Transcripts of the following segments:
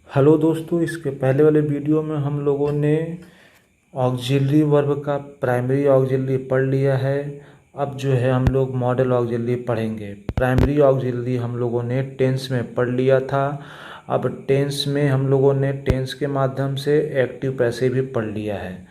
Hello दोस्तों, इसके पहले वाले वीडियो में हम लोगों ने ऑक्सिलरी वर्ब का प्राइमरी ऑक्सिलरी पढ़ लिया है। अब जो है हम लोग मॉडल ऑक्सिलरी पढ़ेंगे। प्राइमरी ऑक्सिलरी हम लोगों ने टेंस में पढ़ लिया था। अब टेंस में हम लोगों ने टेंस के माध्यम से एक्टिव पैसिव भी पढ़ लिया है।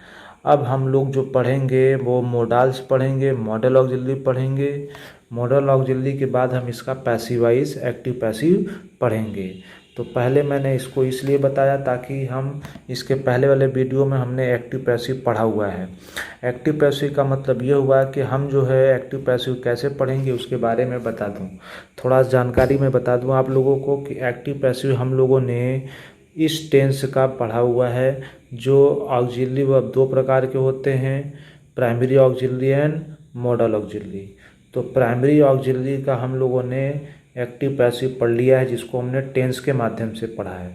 अब हम लोग जो पढ़ेंगे वो मोडाल्स पढ़ेंगे, मॉडल ऑक्सिलरी पढ़ेंगे। मॉडल ऑक्सिलरी के बाद हम इसका पैसिवाइज एक्टिव पैसिव पढ़ेंगे। तो पहले मैंने इसको इसलिए बताया ताकि हम इसके पहले वाले वीडियो में हमने एक्टिव पैसिव पढ़ा हुआ है। एक्टिव पैसिव का मतलब ये हुआ कि हम जो है एक्टिव पैसिव कैसे पढ़ेंगे उसके बारे में बता दूं। थोड़ा जानकारी मैं बता दूं आप लोगों को कि एक्टिव पैसिव हम लोगों ने इस टेंस का पढ़ा हुआ है। जो ऑक्सिलरी वर्ब दो प्रकार के होते हैं, primary auxiliary and model auxiliary. तो प्राइमरी ऑक्सिलरी का हम लोगों ने एक्टिव पैसिव पढ़ लिया है, जिसको हमने टेंस के माध्यम से पढ़ा है।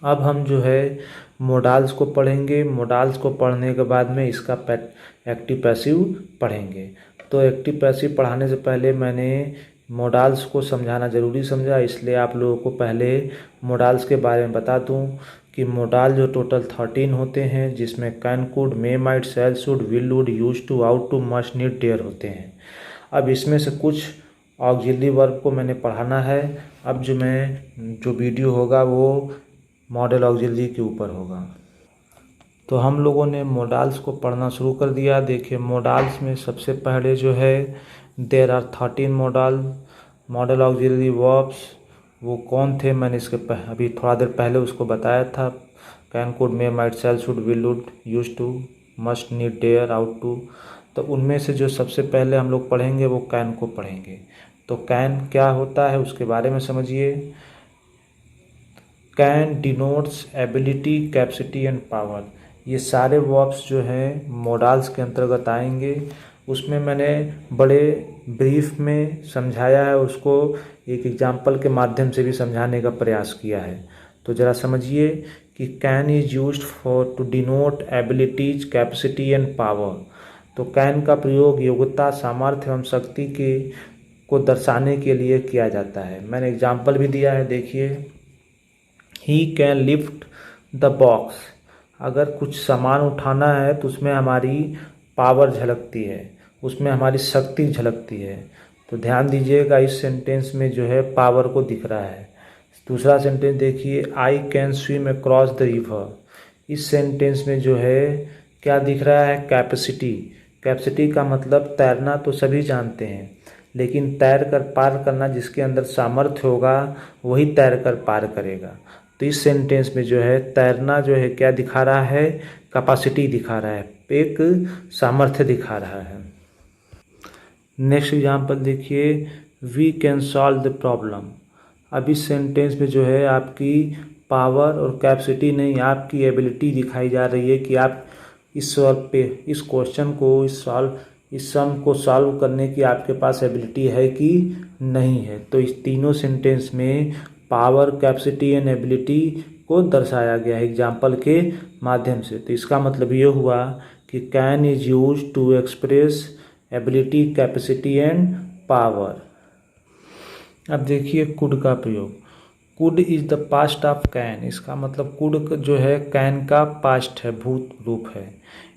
अब हम जो है मोडाल्स को पढ़ेंगे। मोडाल्स को पढ़ने के बाद में इसका एक्टिव पैसिव पढ़ेंगे। तो एक्टिव पैसिव पढ़ाने से पहले मैंने मोडाल्स को समझाना ज़रूरी समझा, इसलिए आप लोगों को पहले मोडाल्स के बारे में बता दूं कि मोडाल जो टोटल 13 होते हैं, जिसमें can, could, may, might, shall, should, will, would, use to, ought to, must, need, dare होते हैं। अब इसमें से कुछ ऑक्सिलरी वर्ब को मैंने पढ़ाना है। अब जो वीडियो होगा वो मॉडल ऑक्सिलरी के ऊपर होगा। तो हम लोगों ने मोडाल्स को पढ़ना शुरू कर दिया। देखिए, मोडाल्स में सबसे पहले जो है there are 13 modal auxiliary verbs. वो कौन थे मैंने इसके अभी थोड़ा देर पहले उसको बताया था। Can, could, may, might, shall, should, will, would, use to, must, need, dare, ought to. तो उनमें से जो सबसे पहले हम लोग पढ़ेंगे वो कैन को पढ़ेंगे। तो कैन क्या होता है उसके बारे में समझिए। Can denotes ability, capacity and power. ये सारे वर्ब्स जो हैं मोडाल्स के अंतर्गत आएंगे। उसमें मैंने बड़े ब्रीफ में समझाया है, उसको एक एग्जाम्पल के माध्यम से भी समझाने का प्रयास किया है। तो ज़रा समझिए कि can is used for to denote abilities, capacity and power. तो कैन का प्रयोग योग्यता, सामर्थ्य एवं शक्ति के को दर्शाने के लिए किया जाता है। मैंने एग्जाम्पल भी दिया है, देखिए। He can lift the box. अगर कुछ सामान उठाना है तो उसमें हमारी पावर झलकती है, उसमें हमारी शक्ति झलकती है। तो ध्यान दीजिएगा, इस सेंटेंस में जो है पावर को दिख रहा है। दूसरा सेंटेंस देखिए, I can swim across the river. इस सेंटेंस में जो है क्या दिख रहा है, कैपेसिटी। कैपेसिटी का मतलब तैरना तो सभी जानते हैं, लेकिन तैर कर पार करना जिसके अंदर सामर्थ्य होगा वही तैर कर पार करेगा। तो इस सेंटेंस में जो है तैरना जो है क्या दिखा रहा है, कैपेसिटी दिखा रहा है, एक सामर्थ्य दिखा रहा है। नेक्स्ट एग्जांपल देखिए, we can solve the problem. अब इस सेंटेंस में जो है आपकी पावर और कैपेसिटी नहीं, आपकी एबिलिटी दिखाई जा रही है कि आप इस क्वेश्चन को इस सम को सॉल्व करने की आपके पास एबिलिटी है कि नहीं है। तो इस तीनों सेंटेंस में पावर, कैपेसिटी एंड एबिलिटी को दर्शाया गया है एग्जाम्पल के माध्यम से। तो इसका मतलब ये हुआ कि can is use to express ability, capacity and power. अब देखिए कुड का प्रयोग। Could is the past of can. इसका मतलब कुड जो है कैन का पास्ट है, भूत रूप है।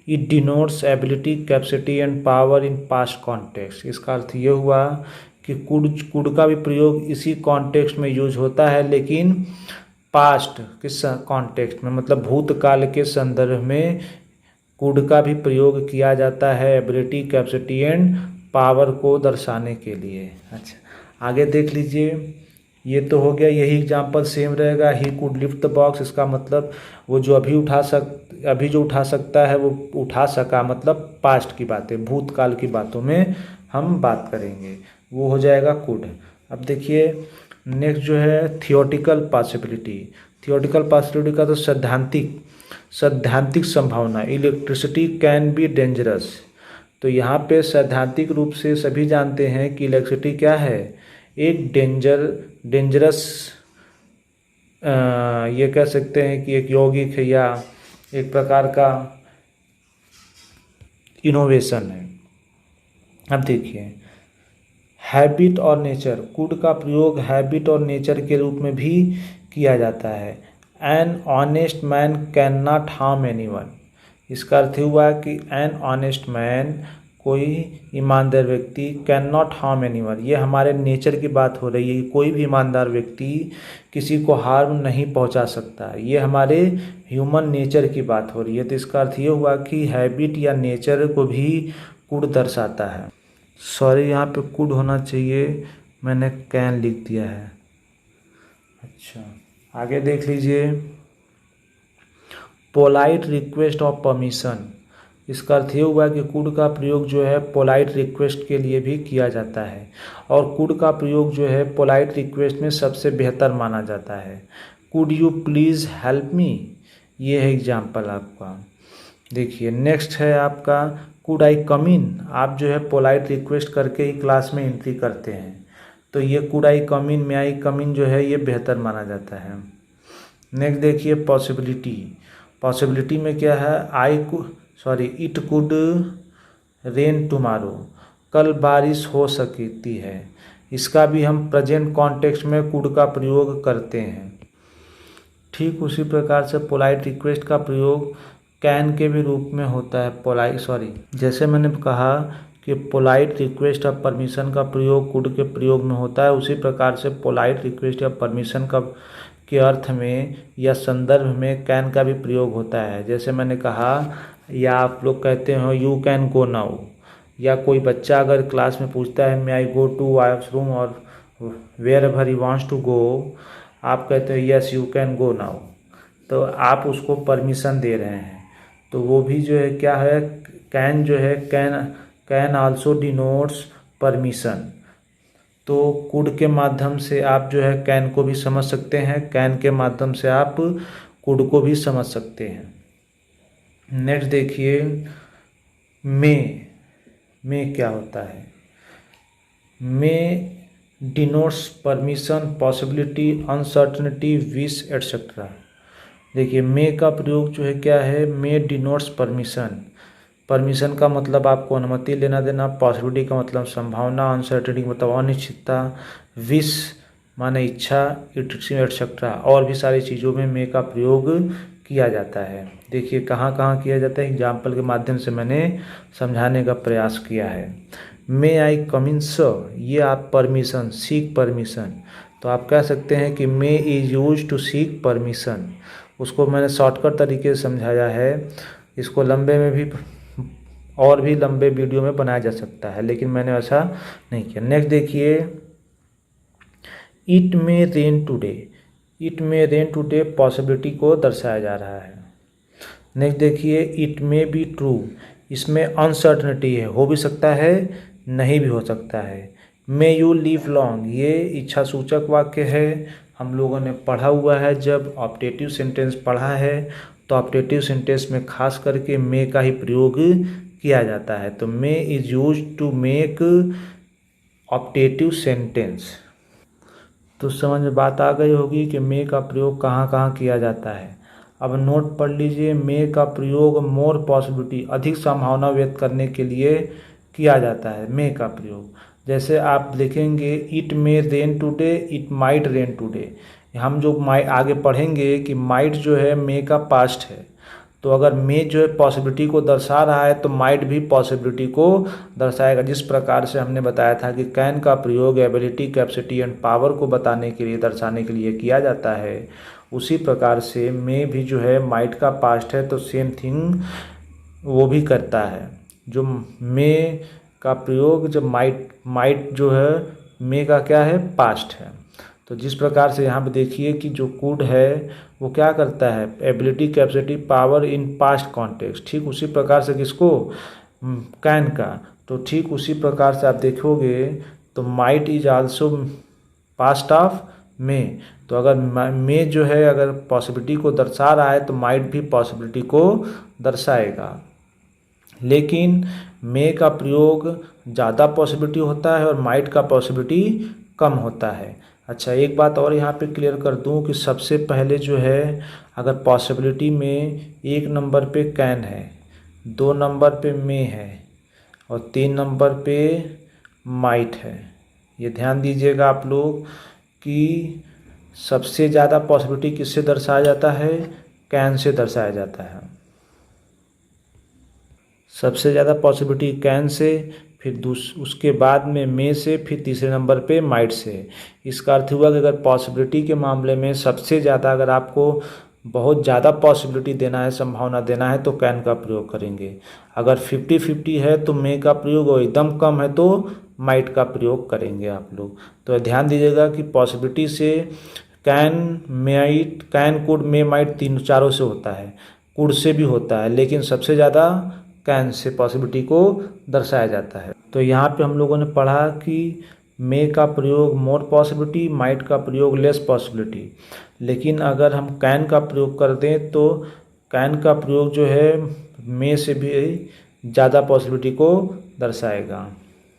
It denotes ability, capacity and power in past context. इसका अर्थ ये हुआ कि कुड का भी प्रयोग इसी कॉन्टेक्स्ट में यूज होता है, लेकिन पास्ट के कॉन्टेक्स्ट में, मतलब भूतकाल के संदर्भ में कुड का भी प्रयोग किया जाता है एबिलिटी, कैपेसिटी एंड पावर को दर्शाने के लिए। अच्छा, आगे देख लीजिए। ये तो हो गया, यही एग्जाम्पल सेम रहेगा। He could lift the box. इसका मतलब वो जो अभी जो उठा सकता है वो उठा सका, मतलब पास्ट की बातें, भूतकाल की बातों में हम बात करेंगे, वो हो जाएगा कुड। अब देखिए नेक्स्ट जो है थियोटिकल पॉसिबिलिटी। थियोटिकल पॉसिबिलिटी का तो सैद्धांतिक संभावना। Electricity can be dangerous. तो यहाँ पे सैद्धांतिक रूप से सभी जानते हैं कि इलेक्ट्रिसिटी क्या है, एक डेंजरस ये कह सकते हैं कि एक यौगिक है या एक प्रकार का इनोवेशन है। अब देखिए हैबिट और नेचर। कुड का प्रयोग हैबिट और नेचर के रूप में भी किया जाता है। An honest man can not harm anyone. इसका अर्थ हुआ कि एन ऑनेस्ट मैन, कोई ईमानदार व्यक्ति, कैन नॉट हार्म एनीवन, ये हमारे नेचर की बात हो रही है कि कोई भी ईमानदार व्यक्ति किसी को हार्म नहीं पहुंचा सकता, ये हमारे ह्यूमन नेचर की बात हो रही है। तो इसका अर्थ ये हुआ कि हैबिट या नेचर को भी कुड दर्शाता है। सॉरी, यहाँ पे कुड होना चाहिए, मैंने कैन लिख दिया है। अच्छा, आगे देख लीजिए, पोलाइट रिक्वेस्ट ऑफ परमिशन। इसका अर्थ ये हुआ कि कुड का प्रयोग जो है पोलाइट रिक्वेस्ट के लिए भी किया जाता है, और कुड का प्रयोग जो है पोलाइट रिक्वेस्ट में सबसे बेहतर माना जाता है। Could you please help me, ये है एग्जाम्पल आपका। देखिए नेक्स्ट है आपका कुड आई कम इन। आप जो है पोलाइट रिक्वेस्ट करके ही क्लास में एंट्री करते हैं, तो ये कुड आई कम इन, मे आई कम इन जो है ये बेहतर माना जाता है। नेक्स्ट देखिए पॉसिबिलिटी। पॉसिबिलिटी में क्या है, इट कुड रेन टुमारो, कल बारिश हो सकती है। इसका भी हम प्रेजेंट कॉन्टेक्स्ट में कुड का प्रयोग करते हैं। ठीक उसी प्रकार से पोलाइट रिक्वेस्ट का प्रयोग कैन के भी रूप में होता है। जैसे मैंने कहा कि पोलाइट रिक्वेस्ट ऑफ परमिशन का प्रयोग कुड के प्रयोग में होता है, उसी प्रकार से पोलाइट रिक्वेस्ट या परमिशन का के अर्थ में या संदर्भ में कैन का भी प्रयोग होता है। जैसे मैंने कहा, या आप लोग कहते हो यू कैन गो नाउ, या कोई बच्चा अगर क्लास में पूछता है may I go to washroom और wherever he wants to go, आप कहते हो yes you can go now, तो आप उसको परमिशन दे रहे हैं। तो वो भी जो है क्या है, कैन जो है कैन आल्सो डिनोट्स परमिशन। तो कुड के माध्यम से आप जो है कैन को भी समझ सकते हैं, कैन के माध्यम से आप कुड को भी समझ सकते हैं। नेक्स्ट देखिए मे क्या होता है। May denotes permission, possibility, uncertainty, wish etcetera. देखिए मे का प्रयोग जो है क्या है, मे डिनोट्स परमिशन। परमिशन का मतलब आपको अनुमति लेना देना, पॉसिबिलिटी का मतलब संभावना, अनसर्टेनिटी का मतलब अनिश्चितता, विश माने इच्छा, एटसेट्रा और भी सारी चीज़ों में मे का प्रयोग किया जाता है। देखिए कहाँ कहाँ किया जाता है, एग्जाम्पल के माध्यम से मैंने समझाने का प्रयास किया है। मे आई कम इन सर, ये आप परमिशन, सीक परमिशन, तो आप कह सकते हैं कि may is use to seek permission. उसको मैंने शॉर्टकट तरीके से समझाया है, इसको लंबे में भी और भी लंबे वीडियो में बनाया जा सकता है, लेकिन मैंने ऐसा नहीं किया। नेक्स्ट देखिए it may rain today. It may rain today possibility को दर्शाया जा रहा है। नेक्स्ट देखिए इट मे बी ट्रू, इसमें अनसर्टनिटी है, हो भी सकता है नहीं भी हो सकता है। मे यू लिव लॉन्ग, ये इच्छा सूचक वाक्य है, हम लोगों ने पढ़ा हुआ है। जब ऑप्टेटिव सेंटेंस पढ़ा है तो ऑप्टेटिव सेंटेंस में खास करके मे का ही प्रयोग किया जाता है। तो may is use to make optative sentence. तो समझ में बात आ गई होगी कि मे का प्रयोग कहाँ कहाँ किया जाता है। अब नोट पढ़ लीजिए, मे का प्रयोग मोर पॉसिबिलिटी, अधिक संभावना व्यक्त करने के लिए किया जाता है मे का प्रयोग। जैसे आप लिखेंगे it may rain today, it might rain today. हम जो आगे पढ़ेंगे कि माइट जो है मे का पास्ट है, तो अगर मे जो है पॉसिबिलिटी को दर्शा रहा है तो माइट भी पॉसिबिलिटी को दर्शाएगा। जिस प्रकार से हमने बताया था कि कैन का प्रयोग एबिलिटी, कैपेसिटी एंड पावर को बताने के लिए, दर्शाने के लिए किया जाता है, उसी प्रकार से मे भी जो है माइट का पास्ट है, तो सेम थिंग वो भी करता है। जो मे का प्रयोग जब माइट जो है मे का क्या है, पास्ट है। तो जिस प्रकार से यहाँ पे देखिए कि जो कुड है वो क्या करता है, ability, capacity, power in past context. ठीक उसी प्रकार से किसको, कैन का, तो ठीक उसी प्रकार से आप देखोगे तो might is also past of May. तो अगर मे जो है अगर पॉसिबिलिटी को दर्शा रहा है तो माइट भी पॉसिबिलिटी को दर्शाएगा। लेकिन मे का प्रयोग ज़्यादा पॉसिबिलिटी होता है और माइट का पॉसिबिलिटी कम होता है। अच्छा, एक बात और यहाँ पे क्लियर कर दूँ कि सबसे पहले जो है अगर पॉसिबिलिटी में 1 नंबर पे कैन है, 2 नंबर पे मे है और 3 नंबर पे माइट है। ये ध्यान दीजिएगा आप लोग कि सबसे ज़्यादा पॉसिबिलिटी किससे दर्शाया जाता है? कैन से दर्शाया जाता है। सबसे ज़्यादा पॉसिबिलिटी कैन से, फिर उसके बाद में मे से, फिर तीसरे नंबर पे माइट से। इसका अर्थ हुआ कि अगर पॉसिबिलिटी के मामले में सबसे ज़्यादा, अगर आपको बहुत ज़्यादा पॉसिबिलिटी देना है, संभावना देना है, तो कैन का प्रयोग करेंगे। अगर 50-50 है तो मे का प्रयोग, और एकदम कम है तो माइट का प्रयोग करेंगे आप लोग। तो ध्यान दीजिएगा कि पॉसिबिलिटी से can, might, can, could, may, might, तीन चारों से होता है, कुड से भी होता है, लेकिन सबसे ज़्यादा कैन से पॉसिबिलिटी को दर्शाया जाता है। तो यहाँ पे हम लोगों ने पढ़ा कि मे का प्रयोग मोर पॉसिबिलिटी, माइट का प्रयोग लेस पॉसिबिलिटी। लेकिन अगर हम कैन का प्रयोग कर दें तो कैन का प्रयोग जो है मे से भी ज़्यादा पॉसिबिलिटी को दर्शाएगा।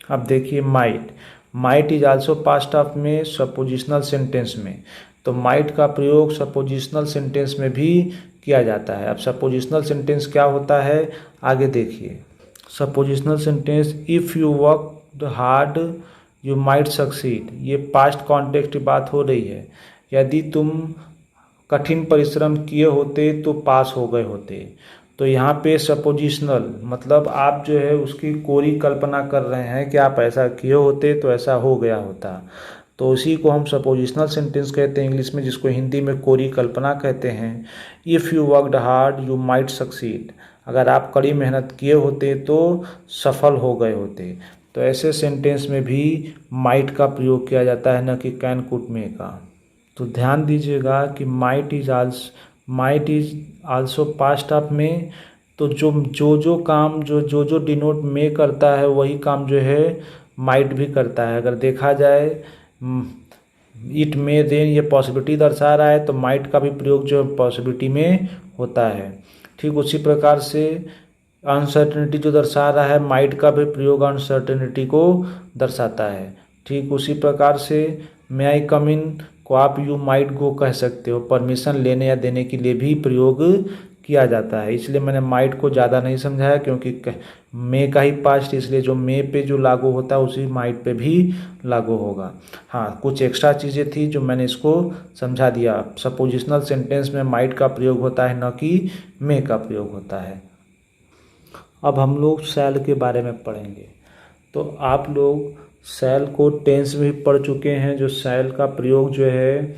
अब देखिए might, might is also past of में सपोजिशनल सेंटेंस में। तो माइट का प्रयोग सपोजिशनल सेंटेंस में भी किया जाता है। अब सपोजिशनल सेंटेंस क्या होता है, आगे देखिए। Suppositional sentence, if you work hard you might succeed, ये पास्ट कॉन्टेक्स्ट की बात हो रही है। यदि तुम कठिन परिश्रम किए होते तो पास हो गए होते। तो यहाँ पे सपोजिशनल मतलब आप जो है उसकी कोरी कल्पना कर रहे हैं कि आप ऐसा किए होते तो ऐसा हो गया होता। तो उसी को हम सपोजिशनल सेंटेंस कहते हैं इंग्लिश में, जिसको हिंदी में कोरी कल्पना कहते हैं। If you worked hard you might succeed, अगर आप कड़ी मेहनत किए होते तो सफल हो गए होते। तो ऐसे सेंटेंस में भी माइट का प्रयोग किया जाता है, न कि कैन, कुड, मे का। तो ध्यान दीजिएगा कि might is also past of में। तो जो काम जो डिनोट मे करता है वही काम जो है माइट भी करता है। अगर देखा जाए इट मे रेन ये पॉसिबिलिटी दर्शा रहा है, तो माइट का भी प्रयोग जो पॉसिबिलिटी में होता है। ठीक उसी प्रकार से अनसर्टेनिटी जो दर्शा रहा है, माइट का भी प्रयोग अनसर्टेनिटी को दर्शाता है। ठीक उसी प्रकार से मे आई कम इन को आप यू माइट गो कह सकते हो, परमिशन लेने या देने के लिए भी प्रयोग किया जाता है। इसलिए मैंने माइट को ज़्यादा नहीं समझाया, क्योंकि मे का ही पास्ट, इसलिए जो मे पे जो लागू होता है उसी माइट पे भी लागू होगा। हाँ, कुछ एक्स्ट्रा चीज़ें थी जो मैंने इसको समझा दिया। सपोजिशनल सेंटेंस में माइट का प्रयोग होता है, न कि मे का प्रयोग होता है। अब हम लोग शैल के बारे में पढ़ेंगे। तो आप लोग शैल को टेंस में भी पढ़ चुके हैं। जो शैल का प्रयोग जो है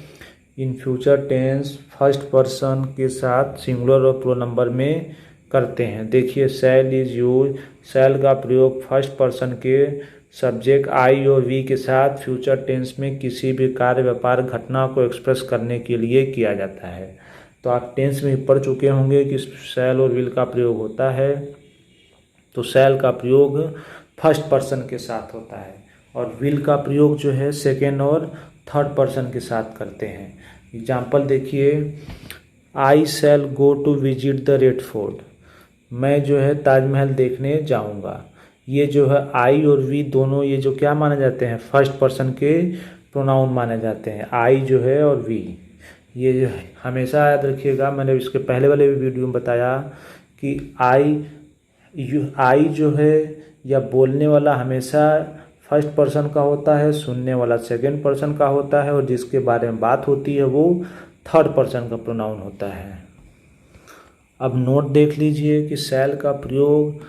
in future tense first person के साथ सिंगुलर और प्रो नंबर में करते हैं। देखिए, शैल इज यूज, शैल का प्रयोग फर्स्ट पर्सन के सब्जेक्ट आई और वी के साथ फ्यूचर टेंस में किसी भी कार्य, व्यापार, घटना को एक्सप्रेस करने के लिए किया जाता है। तो आप टेंस में पढ़ चुके होंगे कि शैल और विल का प्रयोग होता है। तो शैल का प्रयोग फर्स्ट पर्सन के साथ होता है, और विल का प्रयोग जो है सेकेंड और थर्ड पर्सन के साथ करते हैं। एग्जाम्पल देखिए, I shall go to visit the Red Fort, मैं जो है ताजमहल देखने जाऊंगा। ये जो है आई और वी दोनों, ये जो क्या माने जाते हैं, फर्स्ट पर्सन के प्रोनाउन माने जाते हैं। आई जो है और वी, ये जो है हमेशा याद रखिएगा। मैंने इसके पहले वाले वीडियो में बताया कि आई जो है या बोलने वाला हमेशा फर्स्ट पर्सन का होता है, सुनने वाला सेकंड पर्सन का होता है, और जिसके बारे में बात होती है वो थर्ड पर्सन का प्रोनाउन होता है। अब नोट देख लीजिए कि शैल का प्रयोग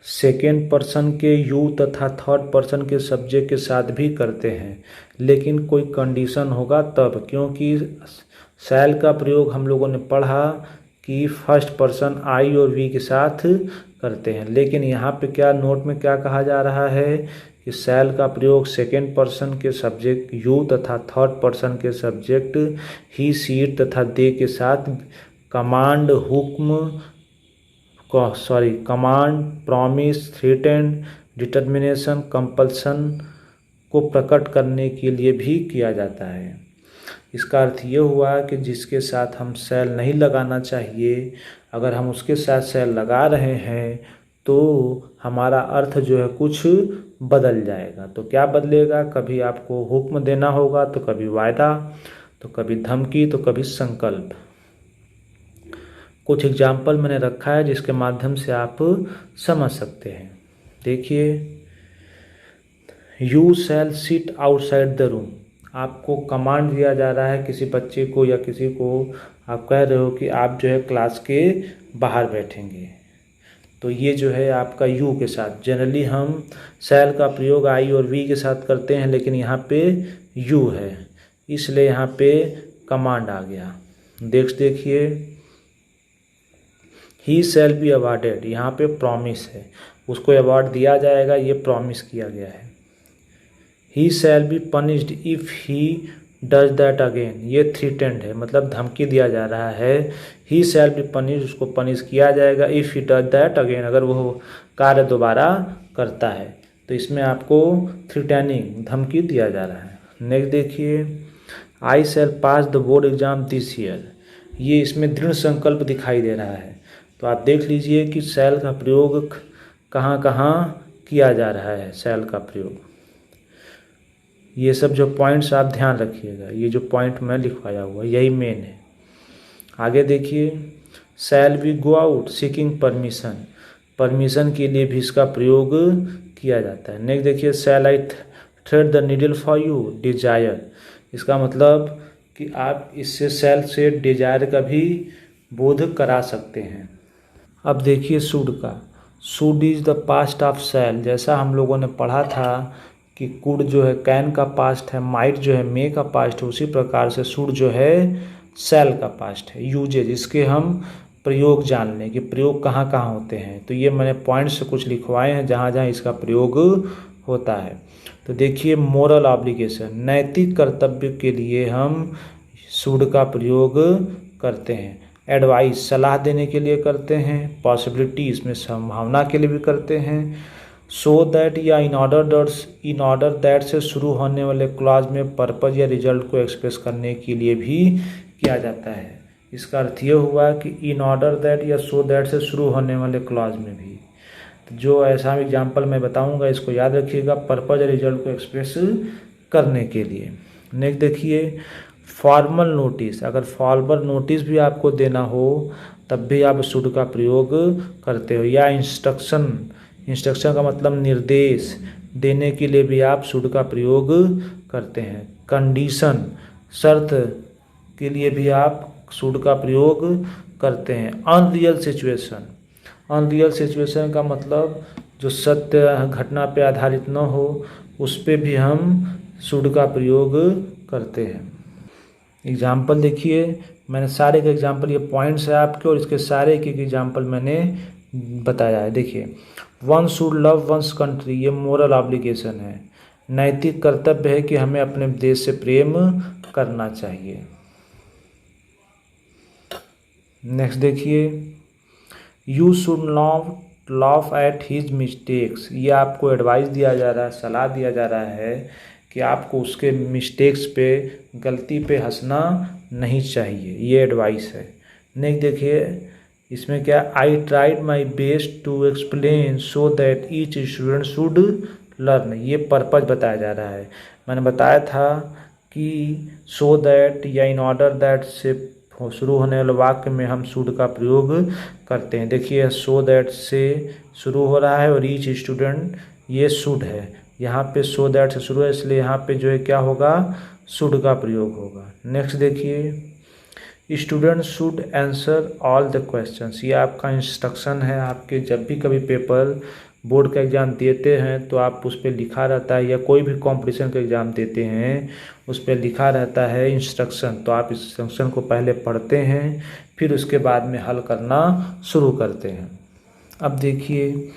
सेकेंड पर्सन के यू तथा थर्ड पर्सन के सब्जेक्ट के साथ भी करते हैं, लेकिन कोई कंडीशन होगा तब, क्योंकि शैल का प्रयोग हम लोगों ने पढ़ा कि फर्स्ट पर्सन आई और वी के साथ करते हैं। लेकिन यहाँ पे क्या नोट में क्या कहा जा रहा है कि शैल का प्रयोग सेकेंड पर्सन के सब्जेक्ट यू तथा थर्ड पर्सन के सब्जेक्ट ही, सी तथा दे के साथ command, command, promise, threaten, determination, compulsion को प्रकट करने के लिए भी किया जाता है। इसका अर्थ ये हुआ कि जिसके साथ हम शैल नहीं लगाना चाहिए, अगर हम उसके साथ शैल लगा रहे हैं तो हमारा अर्थ जो है कुछ बदल जाएगा। तो क्या बदलेगा, कभी आपको हुक्म देना होगा, तो कभी वायदा, तो कभी धमकी, तो कभी संकल्प। कुछ एग्जाम्पल मैंने रखा है जिसके माध्यम से आप समझ सकते हैं। देखिए, you shall sit outside the room, आपको कमांड दिया जा रहा है किसी बच्चे को या किसी को, आप कह रहे हो कि आप जो है क्लास के बाहर बैठेंगे, तो ये जो है आपका यू के साथ। जनरली हम शैल का प्रयोग आई और वी के साथ करते हैं, लेकिन यहाँ पे यू है, इसलिए यहाँ पे कमांड आ गया। देखिए, ही शैल बी अवार्डेड, यहाँ पे प्रॉमिस है, उसको अवार्ड दिया जाएगा, ये प्रॉमिस किया गया है। He shall be punished if he does that again, ये थ्रीटेंड है, मतलब धमकी दिया जा रहा है। ही शैल बी पनिश्ड, उसको पनिश किया जाएगा, if he does that again, अगर वो कार्य दोबारा करता है, तो इसमें आपको थ्रीटेनिंग, धमकी दिया जा रहा है। नेक्स्ट देखिए, I shall pass the board exam this year, ये इसमें दृढ़ संकल्प दिखाई दे रहा है। तो आप देख लीजिए कि शैल का प्रयोग कहाँ कहाँ किया जा रहा है, शैल का प्रयोग। ये सब जो पॉइंट्स आप ध्यान रखिएगा, ये जो पॉइंट मैं लिखवाया हुआ यही मेन है। आगे देखिए, shall we go out seeking permission, permission के लिए भी इसका प्रयोग किया जाता है। नेक्स्ट देखिए, shall I thread the needle for you desire, इसका मतलब कि आप इससे शैल से डिजायर का भी बोध करा सकते हैं। अब देखिए शुड का, should is the past of shall, जैसा हम लोगों ने पढ़ा था कि कुड जो है कैन का पास्ट है, माइट जो है मे का पास्ट है, उसी प्रकार से शुड जो है शैल का पास्ट है। यूजेज, इसके हम प्रयोग जान लें कि प्रयोग कहाँ कहाँ होते हैं। तो ये मैंने पॉइंट्स कुछ लिखवाए हैं जहाँ जहाँ इसका प्रयोग होता है। तो देखिए, मोरल ऑब्लिगेशन, नैतिक कर्तव्य के लिए हम शुड का प्रयोग करते हैं। एडवाइस, सलाह देने के लिए करते हैं। पॉसिबिलिटी, इसमें संभावना के लिए भी करते हैं। सो दैट या इन ऑर्डर दैट से शुरू होने वाले क्लॉज में पर्पज या रिजल्ट को एक्सप्रेस करने के लिए भी किया जाता है। इसका अर्थ ये हुआ कि इन ऑर्डर दैट या सो दैट से शुरू होने वाले क्लॉज में भी। तो जो ऐसा एग्जाम्पल मैं बताऊंगा इसको याद रखिएगा, पर्पज या रिजल्ट को एक्सप्रेस करने के लिए। नेक्स्ट देखिए, फॉर्मल नोटिस, अगर फॉर्मल नोटिस भी आपको देना हो तब भी आप शुड का प्रयोग करते हो। या इंस्ट्रक्शन, इंस्ट्रक्शन का मतलब निर्देश देने के लिए भी आप शुड का प्रयोग करते हैं। कंडीशन, शर्त के लिए भी आप शुड का प्रयोग करते हैं। अनरियल सिचुएशन, अनरियल सिचुएशन का मतलब जो सत्य घटना पे आधारित न हो, उस पे भी हम शुड का प्रयोग करते हैं। एग्जाम्पल देखिए, मैंने सारे के एग्जाम्पल, ये पॉइंट्स है आपके और इसके सारे के एग्जाम्पल मैंने बताया है। देखिए, one should love one's country, ये मोरल ऑब्लिगेशन है, नैतिक कर्तव्य है कि हमें अपने देश से प्रेम करना चाहिए। नेक्स्ट देखिए, you should not laugh at his mistakes, ये आपको एडवाइस दिया जा रहा है, सलाह दिया जा रहा है कि आपको उसके मिस्टेक्स पे, गलती पे हंसना नहीं चाहिए, ये एडवाइस है। नेक्स्ट देखिए, इसमें क्या, I tried my best to explain so that each student should learn, ये पर्पज बताया जा रहा है। मैंने बताया था कि सो दैट या इन ऑर्डर दैट से शुरू होने वाले वाक्य में हम शुड का प्रयोग करते हैं। देखिए, सो दैट से शुरू हो रहा है और ईच स्टूडेंट, ये शुड है, यहाँ पे सो दैट से शुरू है, इसलिए यहाँ पे जो है क्या होगा, शुड का प्रयोग होगा। नेक्स्ट देखिए, student should answer all the questions, ये आपका इंस्ट्रक्शन है। आपके जब भी कभी पेपर बोर्ड का एग्ज़ाम देते हैं तो आप उस पर लिखा रहता है, या कोई भी कंपटीशन का एग्ज़ाम देते हैं उस पर लिखा रहता है इंस्ट्रक्शन, तो आप इंस्ट्रक्शन को पहले पढ़ते हैं, फिर उसके बाद में हल करना शुरू करते हैं। अब देखिए,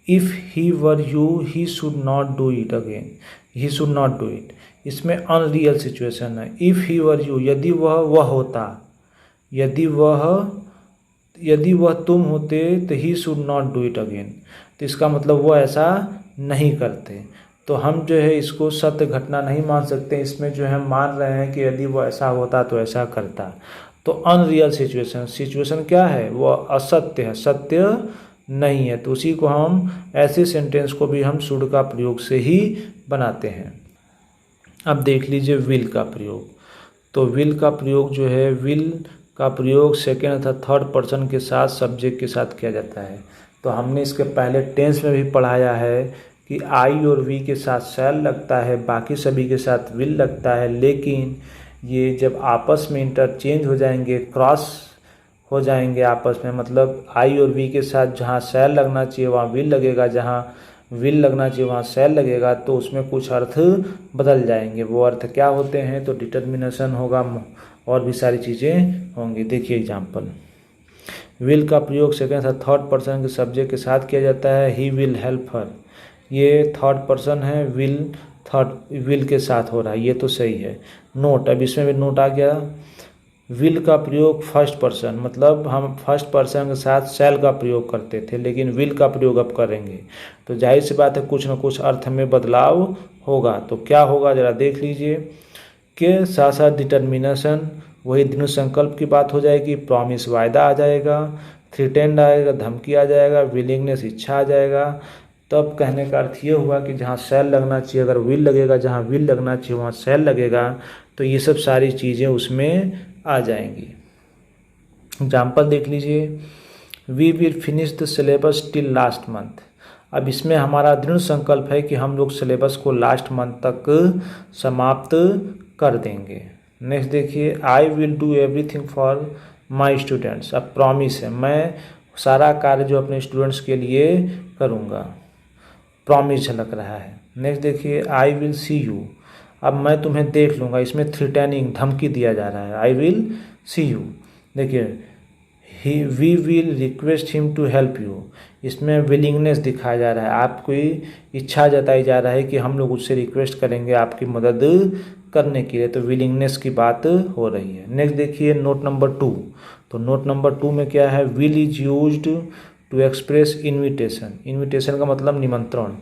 if he were you he should not do it again, he should not do it, इसमें अनरियल सिचुएशन है। इफ़ ही वर यू, यदि वह होता, यदि वह तुम होते तो he should not do it again, तो इसका मतलब वो ऐसा नहीं करते। तो हम जो है इसको सत्य घटना नहीं मान सकते, इसमें जो है मान रहे हैं कि यदि वो ऐसा होता तो ऐसा करता। तो अनरियल सिचुएशन, सिचुएशन क्या है, वो असत्य है, सत्य नहीं है, तो उसी को हम, ऐसे सेंटेंस को भी हम शुड का प्रयोग से ही बनाते हैं। अब देख लीजिए विल का प्रयोग। तो विल का प्रयोग जो है, विल का प्रयोग सेकेंड अथवा थर्ड पर्सन के साथ, सब्जेक्ट के साथ किया जाता है। तो हमने इसके पहले टेंस में भी पढ़ाया है कि आई और वी के साथ शैल लगता है, बाकी सभी के साथ विल लगता है, लेकिन ये जब आपस में इंटरचेंज हो जाएंगे, क्रॉस हो जाएंगे आपस में, मतलब आई और वी के साथ जहाँ शैल लगना चाहिए वहाँ विल लगेगा, जहाँ विल लगना चाहिए वहाँ शैल लगेगा, तो उसमें कुछ अर्थ बदल जाएंगे। वो अर्थ क्या होते हैं? तो डिटर्मिनेशन होगा और भी सारी चीज़ें होंगी। देखिए एग्जाम्पल, विल का प्रयोग सेकंड या थर्ड पर्सन के सब्जेक्ट के साथ किया जाता है। ही विल हेल्प हर, ये थर्ड पर्सन है, विल के साथ हो रहा है, ये तो सही है। नोट, अब इसमें भी नोट आ गया। विल का प्रयोग फर्स्ट पर्सन, मतलब हम फर्स्ट पर्सन के साथ शैल का प्रयोग करते थे, लेकिन विल का प्रयोग अब करेंगे, तो जाहिर सी बात है कुछ न कुछ अर्थ में बदलाव होगा। तो क्या होगा जरा देख लीजिए कि साथ साथ डिटर्मिनेशन, वही दृढ़ संकल्प की बात हो जाएगी, प्रॉमिस वायदा आ जाएगा, थ्रेटेंड आएगा धमकी आ जाएगा, विलिंगनेस इच्छा आ जाएगा। तब कहने का अर्थ ये हुआ कि जहाँ शैल लगना चाहिए अगर विल लगेगा, जहाँ विल लगना चाहिए वहाँ शैल लगेगा, तो ये सब सारी चीज़ें उसमें आ जाएंगी। एग्जाम्पल देख लीजिए, we will finish the syllabus till last month. अब इसमें हमारा दृढ़ संकल्प है कि हम लोग सिलेबस को लास्ट मंथ तक समाप्त कर देंगे। नेक्स्ट देखिए, I will do everything for my students. अब प्रॉमिस है, मैं सारा कार्य जो अपने स्टूडेंट्स के लिए करूँगा, प्रॉमिस झलक रहा है। नेक्स्ट देखिए, आई विल सी यू, अब मैं तुम्हें देख लूँगा, इसमें थ्रेटनिंग धमकी दिया जा रहा है, आई विल सी यू। देखिए, we will request him to help you, इसमें विलिंगनेस दिखाया जा रहा है, आपकी इच्छा जताई जा रहा है कि हम लोग उससे रिक्वेस्ट करेंगे आपकी मदद करने के लिए, तो विलिंगनेस की बात हो रही है। नेक्स्ट देखिए नोट नंबर 2, तो नोट नंबर 2 में क्या है? Will is used to express invitation. Invitation का मतलब निमंत्रण,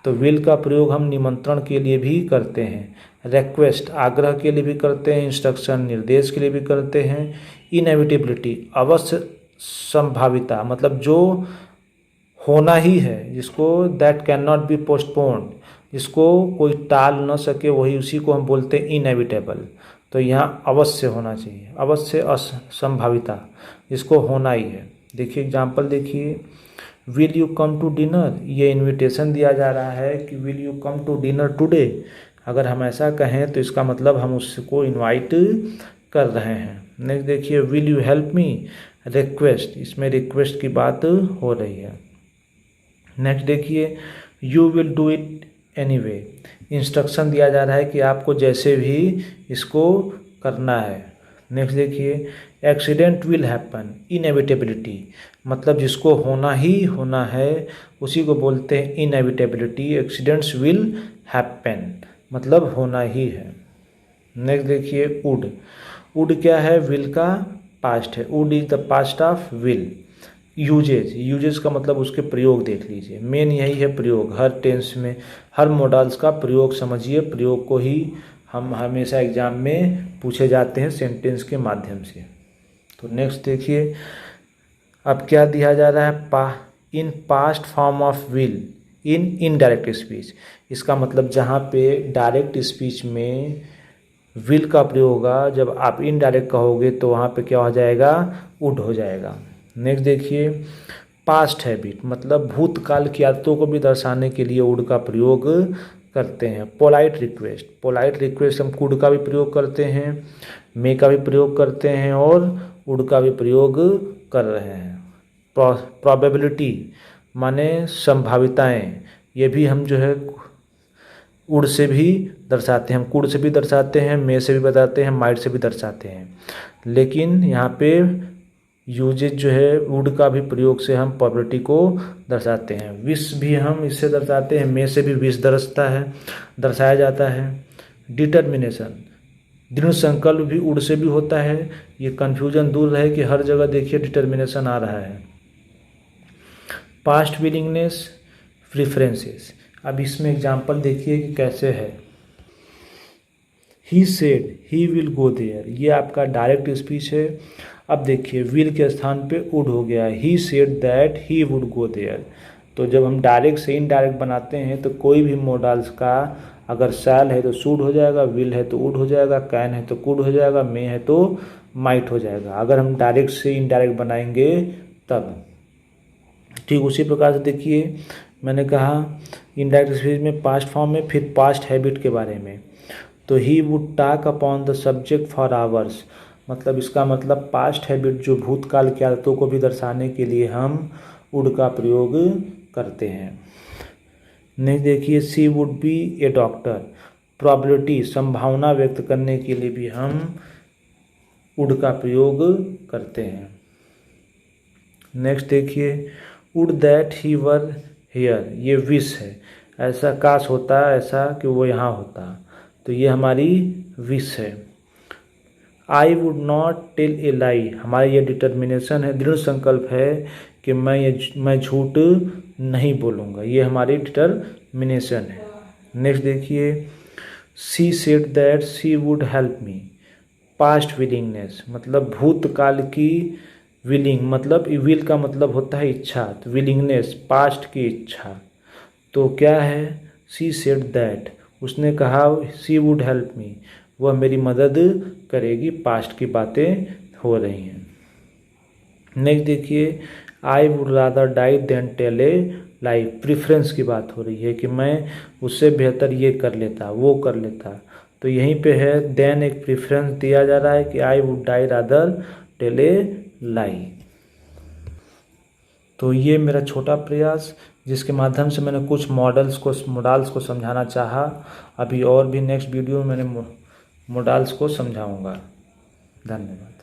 तो विल का प्रयोग हम निमंत्रण के लिए भी करते हैं, रिक्वेस्ट आग्रह के लिए भी करते हैं, इंस्ट्रक्शन निर्देश के लिए भी करते हैं। इनएविटेबिलिटी अवश्य संभाविता, मतलब जो होना ही है, जिसको that can not be postponed, जिसको कोई टाल न सके, वही उसी को हम बोलते हैं इनएविटेबल। तो यहाँ अवश्य होना चाहिए, अवश्य असंभाविता, जिसको होना ही है। देखिए एग्जाम्पल देखिए, will you come to dinner, ये इनविटेशन दिया जा रहा है कि will you come to dinner today. अगर हम ऐसा कहें तो इसका मतलब हम उसको इनवाइट कर रहे हैं। नेक्स्ट देखिए, will you help me, request, इसमें रिक्वेस्ट की बात हो रही है। नेक्स्ट देखिए, you will do it anyway, instruction दिया जा रहा है कि आपको जैसे भी इसको करना है। नेक्स्ट देखिए, एक्सीडेंट विल हैपन, इनएविटेबिलिटी, मतलब जिसको होना ही होना है उसी को बोलते हैं इनएविटेबिलिटी। एक्सीडेंट्स विल हैपन, मतलब होना ही है। नेक्स्ट देखिए, वुड, वुड क्या है? विल का पास्ट है, would is the past of will. Usages, usages का मतलब उसके प्रयोग देख लीजिए, मेन यही है प्रयोग, हर टेंस में हर मॉडल्स का प्रयोग समझिए, प्रयोग को ही हम हमेशा एग्जाम में पूछे जाते हैं सेंटेंस के माध्यम से। तो नेक्स्ट देखिए, अब क्या दिया जा रहा है? In past form of will in indirect speech. इसका मतलब जहाँ पे डायरेक्ट स्पीच में विल का प्रयोग होगा, जब आप इनडायरेक्ट कहोगे तो वहाँ पे क्या हो जाएगा? वुड हो जाएगा। नेक्स्ट देखिए, पास्ट हैबिट, मतलब भूतकाल की आदतों को भी दर्शाने के लिए वुड का प्रयोग करते हैं। पोलाइट रिक्वेस्ट, पोलाइट रिक्वेस्ट हम कुड का भी प्रयोग करते हैं, मे का भी प्रयोग करते हैं और वुड का भी प्रयोग कर रहे हैं। प्रोबेबिलिटी माने संभाविताएं, ये भी हम जो है वुड से भी दर्शाते हैं, हम कुड से भी दर्शाते हैं, मे से भी बताते हैं, माइट से भी दर्शाते हैं। लेकिन यहाँ पे यूजेज जो है वुड का भी प्रयोग से हम प्रोबेबिलिटी को दर्शाते हैं। विश भी हम इससे दर्शाते हैं, मे से भी विश दर्शाया जाता है। डिटर्मिनेशन, दृढ़ संकल्प भी वुड से भी होता है, ये कन्फ्यूजन दूर रहे कि हर जगह देखिए डिटर्मिनेशन आ रहा है। पास्ट विलिंगनेस, प्रेफरेंसेस, अब इसमें एग्जाम्पल देखिए कि कैसे है। He said he will go there, ये आपका डायरेक्ट स्पीच है। अब देखिए विल के स्थान पे वुड हो गया, he said that he would go there. तो जब हम डायरेक्ट से इनडायरेक्ट बनाते हैं तो कोई भी मॉडल्स का अगर शैल है तो शुड हो जाएगा, विल है तो वुड हो जाएगा, कैन है तो कुड हो जाएगा, मे है तो माइट हो जाएगा, अगर हम डायरेक्ट से इनडायरेक्ट बनाएंगे तब। ठीक उसी प्रकार से देखिए, मैंने कहा इनडायरेक्ट स्पीच में पास्ट फॉर्म में, फिर पास्ट हैबिट के बारे में। तो he would talk upon the subject for hours, मतलब इसका मतलब पास्ट हैबिट जो भूतकाल की आदतों को भी दर्शाने के लिए हम वुड का प्रयोग करते हैं। नेक्स्ट देखिए, she would be a doctor, probability संभावना व्यक्त करने के लिए भी हम वुड का प्रयोग करते हैं। नेक्स्ट देखिए, would that he were here, ये विश है, ऐसा काश होता है ऐसा कि वो यहाँ होता, तो ये हमारी विश है। I would not tell a lie, हमारा ये डिटर्मिनेशन है, दृढ़ संकल्प है कि मैं झूठ नहीं बोलूँगा, ये हमारी डिटर्मिनेशन है। नेक्स्ट देखिए, she said that she would help me, past willingness, मतलब भूतकाल की विलिंग, मतलब विल का मतलब होता है इच्छा, तो विलिंगनेस पास्ट की इच्छा। तो क्या है, सी सेड दैट, उसने कहा सी वुड हेल्प मी, वह मेरी मदद करेगी, पास्ट की बातें हो रही हैं। नेक्स्ट देखिए, I would rather die than tell a lie, preference की बात हो रही है कि मैं उससे बेहतर ये कर लेता वो कर लेता, तो यहीं पे है देन एक प्रिफ्रेंस दिया जा रहा है कि I would die rather tell a lie. तो ये मेरा छोटा प्रयास जिसके माध्यम से मैंने कुछ मॉडल्स को समझाना चाहा। अभी और भी नेक्स्ट वीडियो में मैंने मॉडल्स को समझाऊंगा। धन्यवाद।